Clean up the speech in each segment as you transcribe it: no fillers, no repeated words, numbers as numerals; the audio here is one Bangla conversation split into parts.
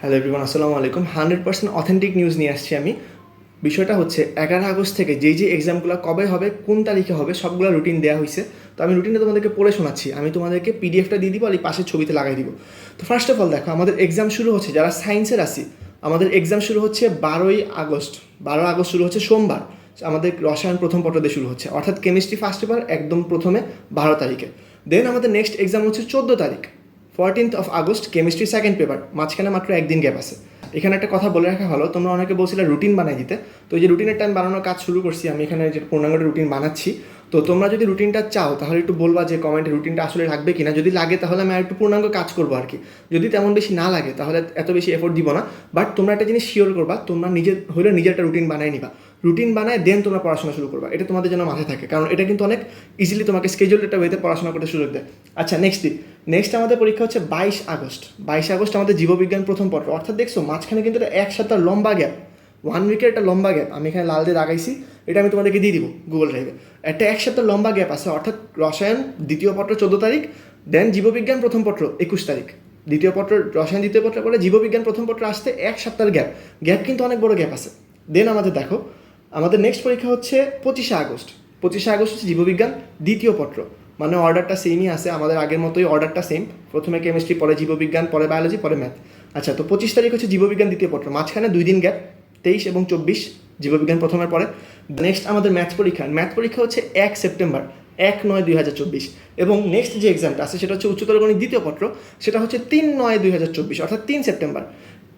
হ্যালো এভরিওয়ান, আসসালামু আলাইকুম। 100% অথেন্টিক নিউজ নিয়ে আসছি আমি। বিষয়টা হচ্ছে 11 আগস্ট থেকে যেই এক্সামগুলো কবে হবে, কোন তারিখে হবে, সবগুলো রুটিন দেওয়া হয়েছে। তো আমি রুটিনটা তোমাদেরকে পড়ে শোনাচ্ছি। আমি তোমাদেরকে পিডিএফটা দিয়ে দিব আর এই পাশের ছবিতে লাগাই দিব। তো ফার্স্ট অফ অল দেখো, আমাদের এক্সাম শুরু হচ্ছে, যারা সায়েন্সের আছি আমাদের এক্সাম শুরু হচ্ছে 12ই আগস্ট। 12 আগস্ট শুরু হচ্ছে সোমবার। আমাদের রসায়ন প্রথম পত্র দিয়ে শুরু হচ্ছে, অর্থাৎ কেমিস্ট্রি ফার্স্ট পেপার একদম প্রথমে 12 তারিখে। দেন আমাদের নেক্সট এক্সাম হচ্ছে 14 তারিখ, 14th of August chemistry second paper. মাঝখানে মাত্র একদিন গ্যাপ আছে। এখানে একটা কথা বলে রাখা ভালো, তোমরা অনেকে বলছিলে রুটিন বানাই দিতে। তো এই যে রুটিনের টাইম বানানোর কাজ শুরু করছি আমি, এখানে যে পূর্ণাঙ্গ রুটিন বানাচ্ছি। তো তোমরা যদি রুটিনটা চাও তাহলে একটু বলবা যে কমেন্টে রুটিনটা আসলে লাগবে কিনা। যদি লাগে তাহলে আমি আর একটু পূর্ণাঙ্গ কাজ করবো আর কি। যদি তেমন বেশি না লাগে তাহলে এত বেশি এফোর্ট দিব না। বাট তোমরা একটা জিনিস শিওর করবা, তোমরা নিজের হলে নিজের একটা রুটিন বানাই নিবা। রুটিন বানায় দেন তোমরা পড়াশোনা শুরু করবা, এটা তোমাদের যেন মাথায় থাকে, কারণ এটা কিন্তু অনেক ইজিলি তোমাকে স্কেজুল একটা ওয়েতে পড়াশোনা করতে সুযোগ দেয়। আচ্ছা, নেক্সট আমাদের পরীক্ষা হচ্ছে 22 আগস্ট। 22 আগস্ট আমাদের জীববিজ্ঞান প্রথম পত্র, অর্থাৎ দেখছো মাঝখানে কিন্তু এটা এক সপ্তাহ লম্বা গ্যাপ, 1 উইকের একটা লম্বা গ্যাপ। আমি এখানে লাল দিয়ে লাগাইছি, এটা আমি তোমাদেরকে দিয়ে দিব গুগল ড্রাইভে। একটা এক সপ্তাহ লম্বা গ্যাপ আছে, অর্থাৎ রসায়ন দ্বিতীয় পত্র 14 তারিখ, দেন জীববিজ্ঞান প্রথম পত্র 21 তারিখ। দ্বিতীয় পত্র রসায়ন দ্বিতীয় পত্র পরে জীববিজ্ঞান প্রথম পত্র আসতে এক সপ্তাহের গ্যাপ কিন্তু অনেক বড় গ্যাপ আছে। দেন আমাদের দেখো, আমাদের নেক্সট পরীক্ষা হচ্ছে 25 আগস্ট। 25 আগস্ট হচ্ছে জীববিজ্ঞান দ্বিতীয় পত্র, মানে অর্ডারটা সেমই আছে, আমাদের আগের মতোই অর্ডারটা সেম। প্রথমে কেমিস্ট্রি, পরে জীববিজ্ঞান, পরে বায়োলজি, পরে ম্যাথ। আচ্ছা, তো 25 তারিখ হচ্ছে জীববিজ্ঞান দ্বিতীয় পত্র, মাঝখানে 2 দিন গ্যাপ, 23 এবং 24 জীববিজ্ঞান প্রথমের পরে। নেক্সট আমাদের ম্যাথ পরীক্ষা হচ্ছে 1 সেপ্টেম্বর, 1/9/2024। এবং নেক্সট যে এক্সামটা আছে সেটা হচ্ছে উচ্চতর গণিত দ্বিতীয় পত্র, সেটা হচ্ছে 3/9/2024, অর্থাৎ 3 সেপ্টেম্বর।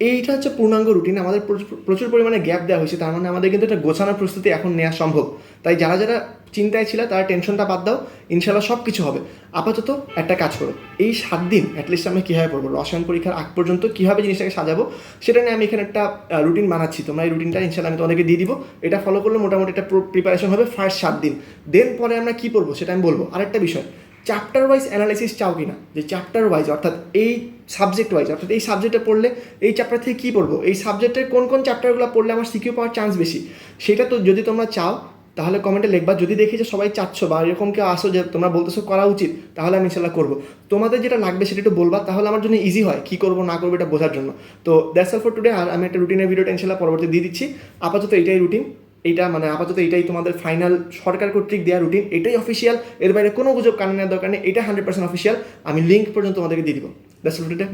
এইটা হচ্ছে পূর্ণাঙ্গ রুটিন। আমাদের প্রচুর পরিমাণে গ্যাপ দেওয়া হয়েছে, তার মানে আমাদের কিন্তু একটা গোছানোর প্রস্তুতি এখন নেওয়া সম্ভব। তাই যারা যারা চিন্তায় ছিল তারা টেনশনটা বাদ দাও, ইনশাল্লাহ সব কিছু হবে। আপাতত একটা কাজ করো, এই 7 দিন অ্যাটলিস্ট আমরা কীভাবে পড়বো, রসায়ন পরীক্ষার আগ পর্যন্ত কীভাবে জিনিসটাকে সাজাবো সেটা নিয়ে আমি এখানে একটা রুটিন বানাচ্ছি। তোমরা এই রুটিনটা ইনশাল্লাহ আমি তোমাদেরকে দিয়ে দিব। এটা ফলো করলে মোটামুটি একটা প্রিপারেশন হবে ফার্স্ট 7 দিন। দেন পরে আমরা কী পড়বো সেটা আমি বলবো। আরেকটা বিষয়, চ্যাপ্টার ওয়াইজ অ্যানালাইসিস চাও কিনা, যে চ্যাপ্টার ওয়াইজ অর্থাৎ এই সাবজেক্ট ওয়াইজ, অর্থাৎ এই সাবজেক্টে পড়লে এই চ্যাপ্টার থেকে কী পড়বো, এই সাবজেক্টের কোন চ্যাপ্টারগুলো পড়লে আমার সিকিউ পাওয়ার চান্স বেশি, সেটা তো যদি তোমরা চাও তাহলে কমেন্টে লিখবা। যদি দেখি যে সবাই চাচ্ছ বা এরকম কেউ আসো যে তোমরা বলতেছো করা উচিত, তাহলে আমি ইনশাল্লাহ করবো। তোমাদের যেটা লাগবে সেটা একটু বলবা, তাহলে আমার জন্য ইজি হয় কী করবো না করবো এটা বোঝার জন্য। তো দ্যাটস অল ফর টুডে। আর আমি একটা রুটিনের ভিডিওটা ইনশাল্লাহ পরবর্তী দিয়ে দিচ্ছি। আপাতত এটাই রুটিন, আপাতত এটাই তোমাদের ফাইনাল সরকার কর্তৃক দেওয়া রুটিন, এটাই অফিসিয়াল। এর বাইরে কোনো গুজব কানে নেওয়ার দরকার নেই, এটা 100% অফিসিয়াল। আমি লিঙ্ক পর্যন্ত তোমাদেরকে দিয়ে দিব। That's all for today.